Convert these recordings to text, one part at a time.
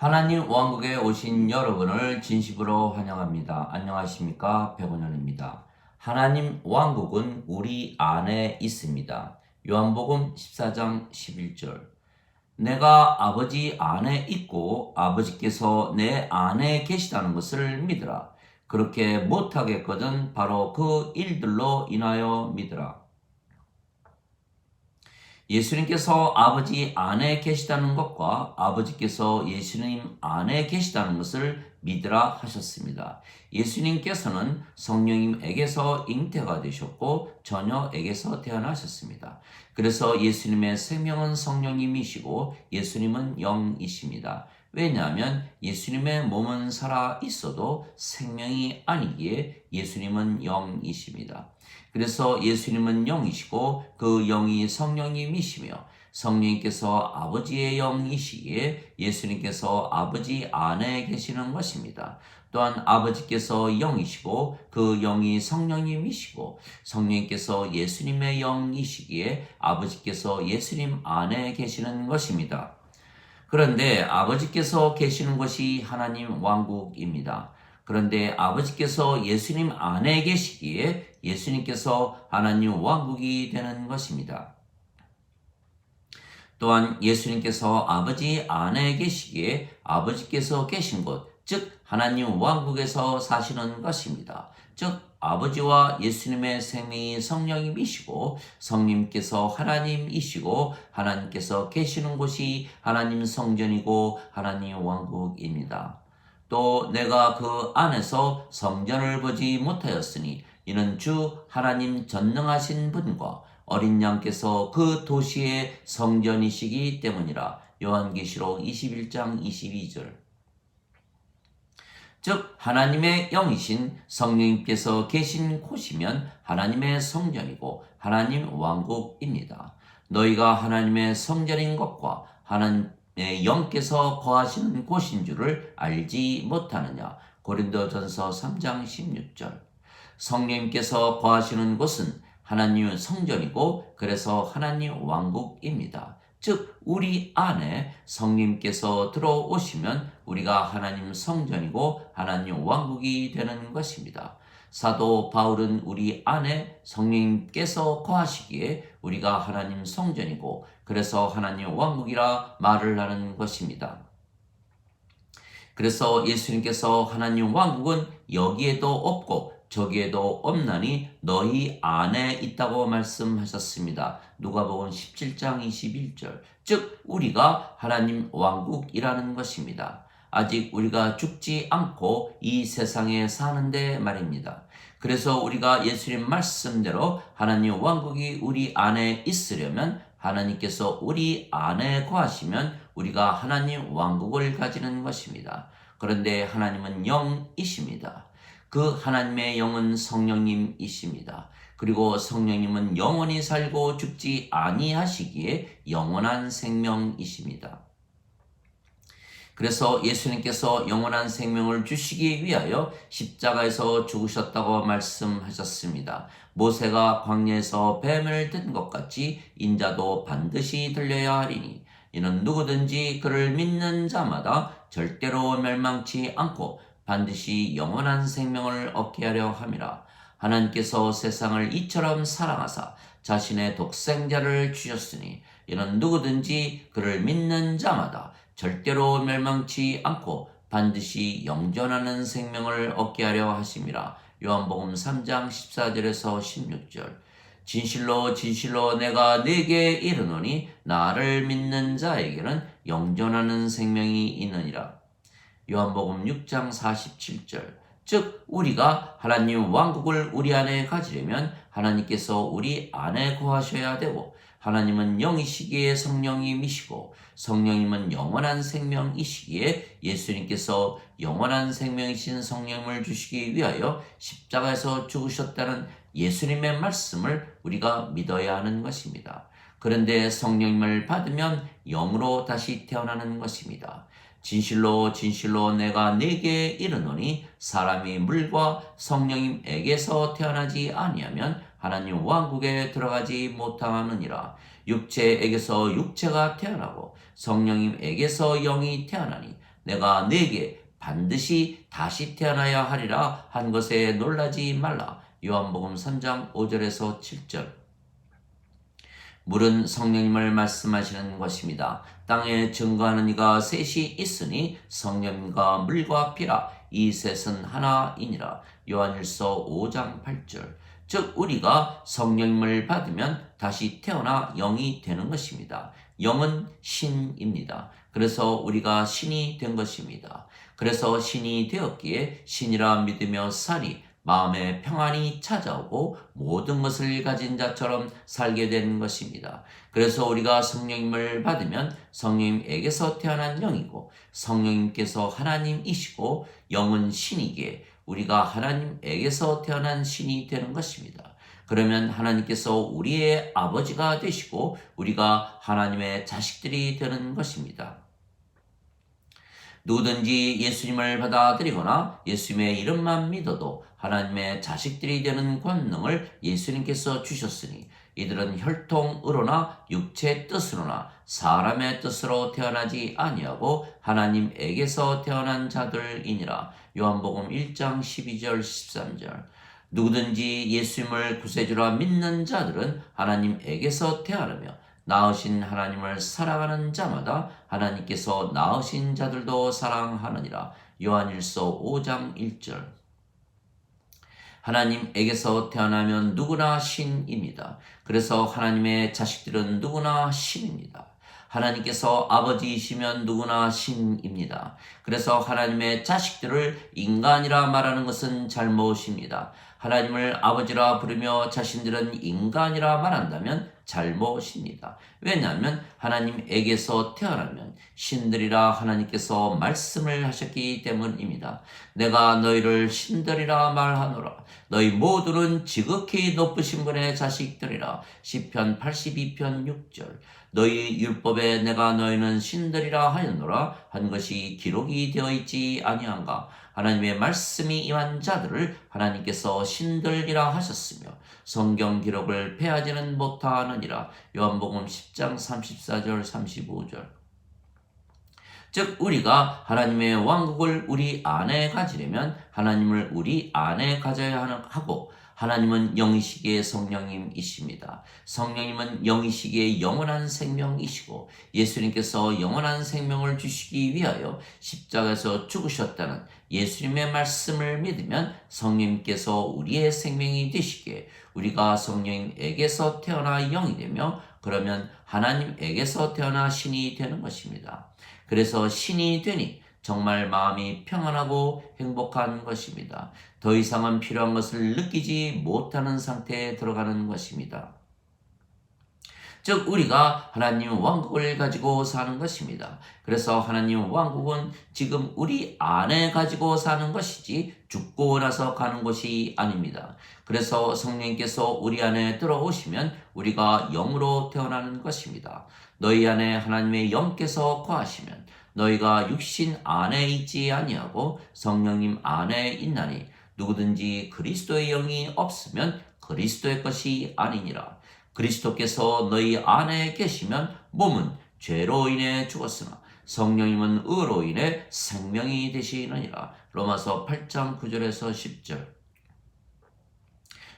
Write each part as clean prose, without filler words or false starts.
하나님 왕국에 오신 여러분을 진심으로 환영합니다. 안녕하십니까? 백원현입니다. 하나님 왕국은 우리 안에 있습니다. 요한복음 14장 11절. 내가 아버지 안에 있고 아버지께서 내 안에 계시다는 것을 믿으라. 그렇게 못하겠거든 바로 그 일들로 인하여 믿으라. 예수님께서 아버지 안에 계시다는 것과 아버지께서 예수님 안에 계시다는 것을 믿으라 하셨습니다. 예수님께서는 성령님에게서 잉태가 되셨고 처녀에게서 태어나셨습니다. 그래서 예수님의 생명은 성령님이시고 예수님은 영이십니다. 왜냐하면 예수님의 몸은 살아 있어도 생명이 아니기에 예수님은 영이십니다. 그래서 예수님은 영이시고 그 영이 성령님이시며 성령님께서 아버지의 영이시기에 예수님께서 아버지 안에 계시는 것입니다. 또한 아버지께서 영이시고 그 영이 성령님이시고 성령님께서 예수님의 영이시기에 아버지께서 예수님 안에 계시는 것입니다. 그런데 아버지께서 계시는 것이 하나님 왕국입니다. 그런데 아버지께서 예수님 안에 계시기에 예수님께서 하나님 왕국이 되는 것입니다. 또한 예수님께서 아버지 안에 계시기에 아버지께서 계신 곳, 즉 하나님 왕국에서 사시는 것입니다. 즉 아버지와 예수님의 생명이 성령님이시고 성령님께서 하나님이시고 하나님께서 계시는 곳이 하나님 성전이고 하나님 왕국입니다. 또 내가 그 안에서 성전을 보지 못하였으니 이는 주 하나님 전능하신 분과 어린 양께서 그 도시의 성전이시기 때문이라. 요한계시록 21장 22절. 즉 하나님의 영이신 성령님께서 계신 곳이면 하나님의 성전이고 하나님 왕국입니다. 너희가 하나님의 성전인 것과 하나님의 영께서 거하시는 곳인 줄을 알지 못하느냐. 고린도전서 3장 16절. 성령님께서 거하시는 곳은 하나님의 성전이고 그래서 하나님 왕국입니다. 즉 우리 안에 성령님께서 들어오시면 우리가 하나님 성전이고 하나님 왕국이 되는 것입니다. 사도 바울은 우리 안에 성령님께서 거하시기에 우리가 하나님 성전이고 그래서 하나님 왕국이라 말을 하는 것입니다. 그래서 예수님께서 하나님 왕국은 여기에도 없고 저기에도 없나니 너희 안에 있다고 말씀하셨습니다. 누가복음 17장 21절. 즉 우리가 하나님 왕국이라는 것입니다. 아직 우리가 죽지 않고 이 세상에 사는데 말입니다. 그래서 우리가 예수님 말씀대로 하나님 왕국이 우리 안에 있으려면 하나님께서 우리 안에 거하시면 우리가 하나님 왕국을 가지는 것입니다. 그런데 하나님은 영이십니다. 그 하나님의 영은 성령님이십니다. 그리고 성령님은 영원히 살고 죽지 아니하시기에 영원한 생명이십니다. 그래서 예수님께서 영원한 생명을 주시기 위하여 십자가에서 죽으셨다고 말씀하셨습니다. 모세가 광야에서 뱀을 든 것 같이 인자도 반드시 들려야 하리니 이는 누구든지 그를 믿는 자마다 절대로 멸망치 않고 반드시 영원한 생명을 얻게 하려 함이라. 하나님께서 세상을 이처럼 사랑하사 자신의 독생자를 주셨으니 이는 누구든지 그를 믿는 자마다 절대로 멸망치 않고 반드시 영존하는 생명을 얻게 하려 하심이라. 요한복음 3장 14절에서 16절. 진실로 진실로 내가 네게 이르노니 나를 믿는 자에게는 영존하는 생명이 있느니라. 요한복음 6장 47절. 즉 우리가 하나님 왕국을 우리 안에 가지려면 하나님께서 우리 안에 거하셔야 되고 하나님은 영이시기에 성령님이시고 성령님은 영원한 생명이시기에 예수님께서 영원한 생명이신 성령을 주시기 위하여 십자가에서 죽으셨다는 예수님의 말씀을 우리가 믿어야 하는 것입니다. 그런데 성령님을 받으면 영으로 다시 태어나는 것입니다. 진실로 진실로 내가 네게 이르노니 사람이 물과 성령님에게서 태어나지 아니하면 하나님 왕국에 들어가지 못하느니라. 육체에게서 육체가 태어나고 성령님에게서 영이 태어나니 내가 네게 반드시 다시 태어나야 하리라 한 것에 놀라지 말라. 요한복음 3장 5절에서 7절. 물은 성령님을 말씀하시는 것입니다. 땅에 증거하는 이가 셋이 있으니 성령과 물과 피라. 이 셋은 하나이니라. 요한일서 5장 8절. 즉 우리가 성령님을 받으면 다시 태어나 영이 되는 것입니다. 영은 신입니다. 그래서 우리가 신이 된 것입니다. 그래서 신이 되었기에 신이라 믿으며 사니 마음에 평안이 찾아오고 모든 것을 가진 자처럼 살게 된 것입니다. 그래서 우리가 성령님을 받으면 성령님에게서 태어난 영이고 성령님께서 하나님이시고 영은 신이기에 우리가 하나님에게서 태어난 신이 되는 것입니다. 그러면 하나님께서 우리의 아버지가 되시고 우리가 하나님의 자식들이 되는 것입니다. 누구든지 예수님을 받아들이거나 예수님의 이름만 믿어도 하나님의 자식들이 되는 권능을 예수님께서 주셨으니 이들은 혈통으로나 육체의 뜻으로나 사람의 뜻으로 태어나지 아니하고 하나님에게서 태어난 자들이니라. 요한복음 1장 12절 13절. 누구든지 예수님을 구세주라 믿는 자들은 하나님에게서 태어나며 낳으신 하나님을 사랑하는 자마다 하나님께서 낳으신 자들도 사랑하느니라. 요한일서 5장 1절. 하나님에게서 태어나면 누구나 신입니다. 그래서 하나님의 자식들은 누구나 신입니다. 하나님께서 아버지이시면 누구나 신입니다. 그래서 하나님의 자식들을 인간이라 말하는 것은 잘못입니다. 하나님을 아버지라 부르며 자신들은 인간이라 말한다면 잘못입니다. 왜냐하면 하나님에게서 태어나면 신들이라 하나님께서 말씀을 하셨기 때문입니다. 내가 너희를 신들이라 말하노라. 너희 모두는 지극히 높으신 분의 자식들이라. 시편 82편 6절. 너희 율법에 내가 너희는 신들이라 하였노라 한 것이 기록이 되어 있지 아니한가. 하나님의 말씀이 임한 자들을 하나님께서 신들이라 하셨으며 성경 기록을 패하지는 못하느니라. 요한복음 10장 34절 35절. 즉 우리가 하나님의 왕국을 우리 안에 가지려면 하나님을 우리 안에 가져야 하고 하나님은 영이시기에 성령님이십니다. 성령님은 영이시기에 영원한 생명이시고 예수님께서 영원한 생명을 주시기 위하여 십자가에서 죽으셨다는 예수님의 말씀을 믿으면 성령님께서 우리의 생명이 되시기에 우리가 성령님에게서 태어나 영이 되며 그러면 하나님에게서 태어나 신이 되는 것입니다. 그래서 신이 되니 정말 마음이 평안하고 행복한 것입니다. 더 이상은 필요한 것을 느끼지 못하는 상태에 들어가는 것입니다. 즉 우리가 하나님 왕국을 가지고 사는 것입니다. 그래서 하나님 왕국은 지금 우리 안에 가지고 사는 것이지 죽고 나서 가는 것이 아닙니다. 그래서 성령님께서 우리 안에 들어오시면 우리가 영으로 태어나는 것입니다. 너희 안에 하나님의 영께서 거하시면 너희가 육신 안에 있지 아니하고 성령님 안에 있나니 누구든지 그리스도의 영이 없으면 그리스도의 것이 아니니라. 그리스도께서 너희 안에 계시면 몸은 죄로 인해 죽었으나 성령님은 의로 인해 생명이 되시느니라. 로마서 8장 9절에서 10절.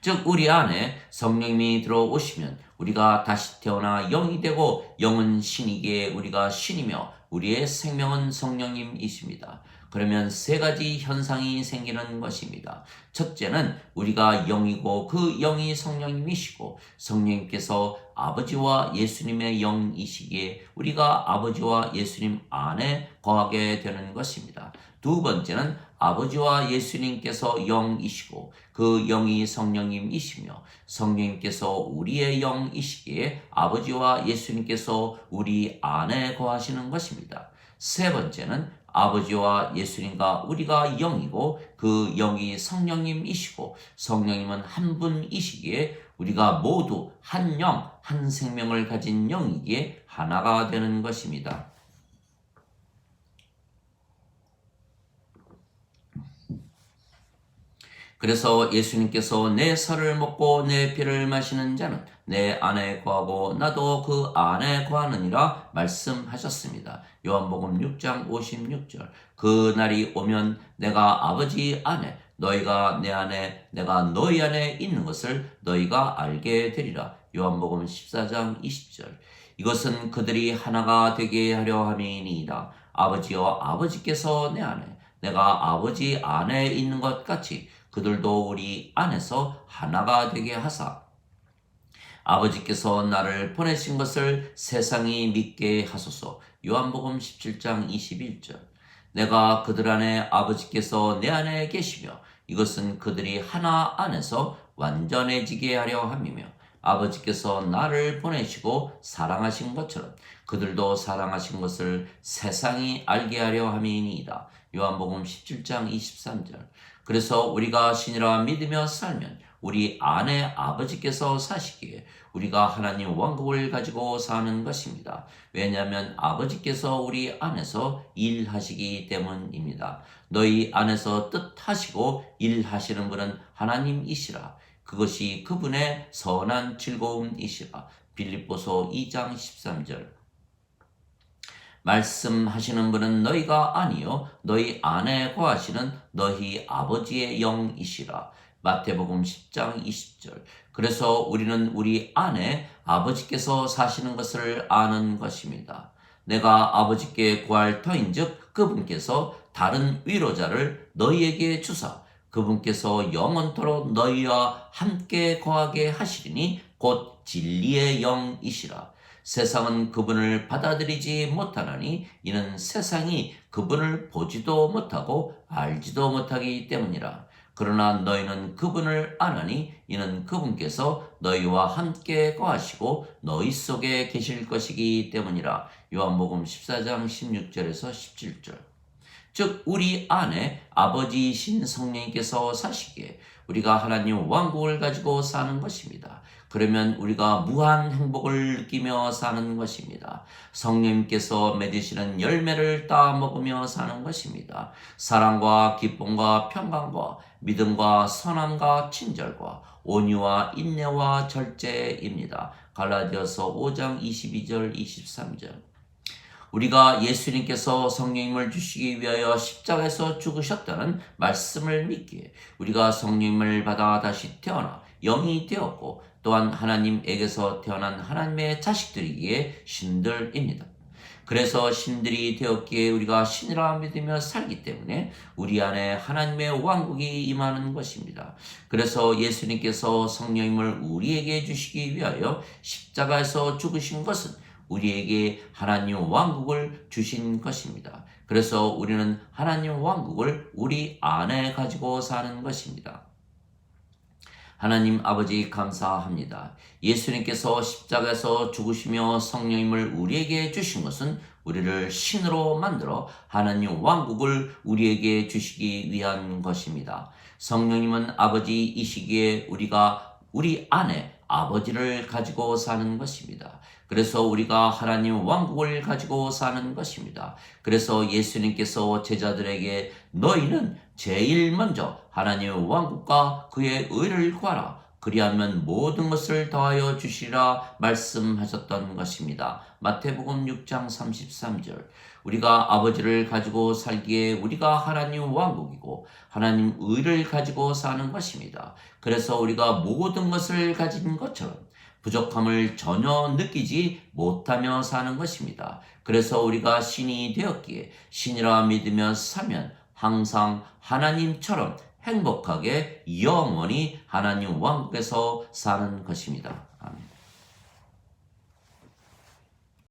즉 우리 안에 성령님이 들어오시면 우리가 다시 태어나 영이 되고 영은 신이기에 우리가 신이며 우리의 생명은 성령님이십니다. 그러면 세 가지 현상이 생기는 것입니다. 첫째는 우리가 영이고 그 영이 성령님이시고 성령님께서 아버지와 예수님의 영이시기에 우리가 아버지와 예수님 안에 거하게 되는 것입니다. 두 번째는 아버지와 예수님께서 영이시고 그 영이 성령님이시며 성령님께서 우리의 영이시기에 아버지와 예수님께서 우리 안에 거하시는 것입니다. 세 번째는 아버지와 예수님과 우리가 영이고 그 영이 성령님이시고 성령님은 한 분이시기에 우리가 모두 한 영, 한 생명을 가진 영이기에 하나가 되는 것입니다. 그래서 예수님께서 내 살을 먹고 내 피를 마시는 자는 내 안에 거하고 나도 그 안에 거하느니라 말씀하셨습니다. 요한복음 6장 56절. 그 날이 오면 내가 아버지 안에 너희가 내 안에 내가 너희 안에 있는 것을 너희가 알게 되리라. 요한복음 14장 20절. 이것은 그들이 하나가 되게 하려 함이니이다. 아버지여 아버지께서 내 안에 내가 아버지 안에 있는 것 같이 그들도 우리 안에서 하나가 되게 하사 아버지께서 나를 보내신 것을 세상이 믿게 하소서. 요한복음 17장 21절. 내가 그들 안에 아버지께서 내 안에 계시며 이것은 그들이 하나 안에서 완전해지게 하려 함이며 아버지께서 나를 보내시고 사랑하신 것처럼 그들도 사랑하신 것을 세상이 알게 하려 함이니이다. 요한복음 17장 23절. 그래서 우리가 신이라 믿으며 살면 우리 안에 아버지께서 사시기에 우리가 하나님 왕국을 가지고 사는 것입니다. 왜냐하면 아버지께서 우리 안에서 일하시기 때문입니다. 너희 안에서 뜻하시고 일하시는 분은 하나님이시라. 그것이 그분의 선한 즐거움이시라. 빌립보서 2장 13절. 말씀하시는 분은 너희가 아니요 너희 안에 거하시는 너희 아버지의 영이시라. 마태복음 10장 20절. 그래서 우리는 우리 안에 아버지께서 사시는 것을 아는 것입니다. 내가 아버지께 구할 터인즉 그분께서 다른 위로자를 너희에게 주사 그분께서 영원토록 너희와 함께 거하게 하시리니 곧 진리의 영이시라. 세상은 그분을 받아들이지 못하나니 이는 세상이 그분을 보지도 못하고 알지도 못하기 때문이라. 그러나 너희는 그분을 아나니 이는 그분께서 너희와 함께 거하시고 너희 속에 계실 것이기 때문이라. 요한복음 14장 16절에서 17절. 즉 우리 안에 아버지이신 성령님께서 사시기에 우리가 하나님 왕국을 가지고 사는 것입니다. 그러면 우리가 무한 행복을 느끼며 사는 것입니다. 성령님께서 맺으시는 열매를 따 먹으며 사는 것입니다. 사랑과 기쁨과 평강과 믿음과 선함과 친절과 온유와 인내와 절제입니다. 갈라디아서 5장 22절 23절. 우리가 예수님께서 성령님을 주시기 위하여 십자가에서 죽으셨다는 말씀을 믿기에 우리가 성령님을 받아 다시 태어나 영이 되었고 또한 하나님에게서 태어난 하나님의 자식들이기에 신들입니다. 그래서 신들이 되었기에 우리가 신이라 믿으며 살기 때문에 우리 안에 하나님의 왕국이 임하는 것입니다. 그래서 예수님께서 성령님을 우리에게 주시기 위하여 십자가에서 죽으신 것은 우리에게 하나님 왕국을 주신 것입니다. 그래서 우리는 하나님 왕국을 우리 안에 가지고 사는 것입니다. 하나님 아버지 감사합니다. 예수님께서 십자가에서 죽으시며 성령님을 우리에게 주신 것은 우리를 신으로 만들어 하나님 왕국을 우리에게 주시기 위한 것입니다. 성령님은 아버지이시기에 우리가 우리 안에 아버지를 가지고 사는 것입니다. 그래서 우리가 하나님 왕국을 가지고 사는 것입니다. 그래서 예수님께서 제자들에게 너희는 제일 먼저 하나님 왕국과 그의 의를 구하라. 그리하면 모든 것을 더하여 주시리라 말씀하셨던 것입니다. 마태복음 6장 33절. 우리가 아버지를 가지고 살기에 우리가 하나님 왕국이고 하나님 의를 가지고 사는 것입니다. 그래서 우리가 모든 것을 가진 것처럼 부족함을 전혀 느끼지 못하며 사는 것입니다. 그래서 우리가 신이 되었기에 신이라 믿으며 살면 항상 하나님처럼 행복하게 영원히 하나님 왕국에서 사는 것입니다. 아멘.